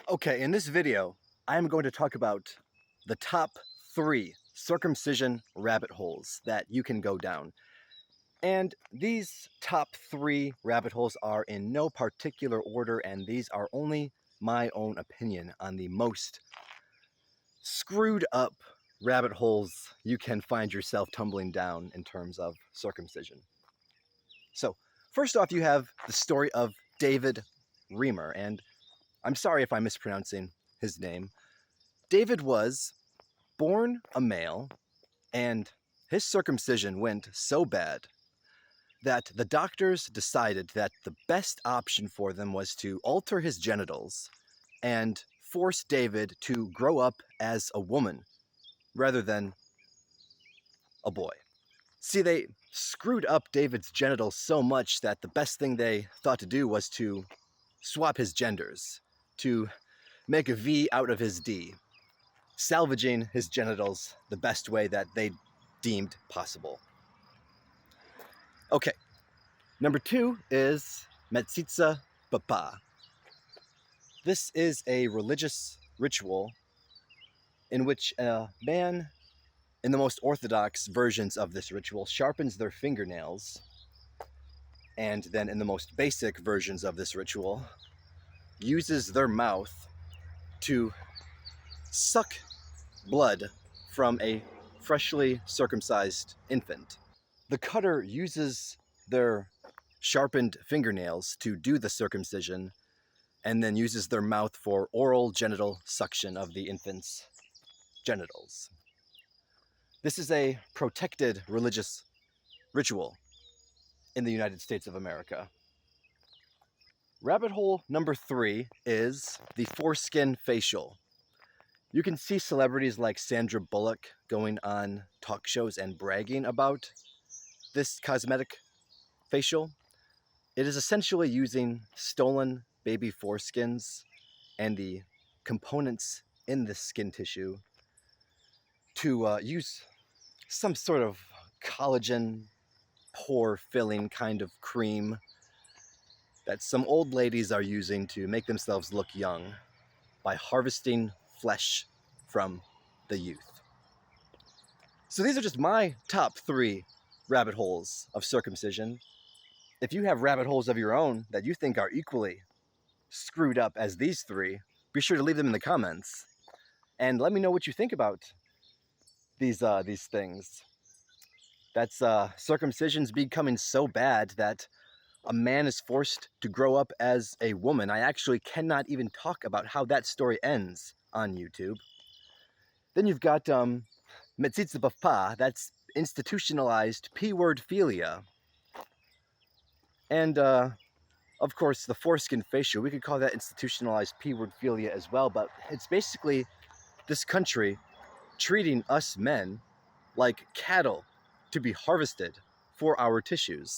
Okay, in this video, I'm going to talk about the top 3 circumcision rabbit holes that you can go down. And these top 3 rabbit holes are in no particular order, and these are only my own opinion on the most screwed up rabbit holes you can find yourself tumbling down in terms of circumcision. So, first off, you have the story of David Reamer, and I'm sorry if I'm mispronouncing his name. David was born a male, and his circumcision went so bad that the doctors decided that the best option for them was to alter his genitals and force David to grow up as a woman rather than a boy. See, they screwed up David's genitals so much that the best thing they thought to do was to swap his genders, to make a V out of his D, salvaging his genitals the best way that they deemed possible. Okay, number 2 is Metsitsa Papa. This is a religious ritual in which a man, in the most orthodox versions of this ritual, sharpens their fingernails, and then in the most basic versions of this ritual, uses their mouth to suck blood from a freshly circumcised infant. The cutter uses their sharpened fingernails to do the circumcision and then uses their mouth for oral genital suction of the infant's genitals. This is a protected religious ritual in the United States of America. Rabbit hole number 3 is the foreskin facial. You can see celebrities like Sandra Bullock going on talk shows and bragging about this cosmetic facial. It is essentially using stolen baby foreskins and the components in the skin tissue to use some sort of collagen pore filling kind of cream that some old ladies are using to make themselves look young by harvesting flesh from the youth. So these are just my top 3 rabbit holes of circumcision. If you have rabbit holes of your own that you think are equally screwed up as these 3, be sure to leave them in the comments and let me know what you think about these things. That's circumcision's becoming so bad that a man is forced to grow up as a woman. I actually cannot even talk about how that story ends on YouTube. Then you've got Metsitsa Papa, that's institutionalized P-word philia. And of course, the foreskin facial, we could call that institutionalized P-word philia as well, but it's basically this country treating us men like cattle to be harvested for our tissues.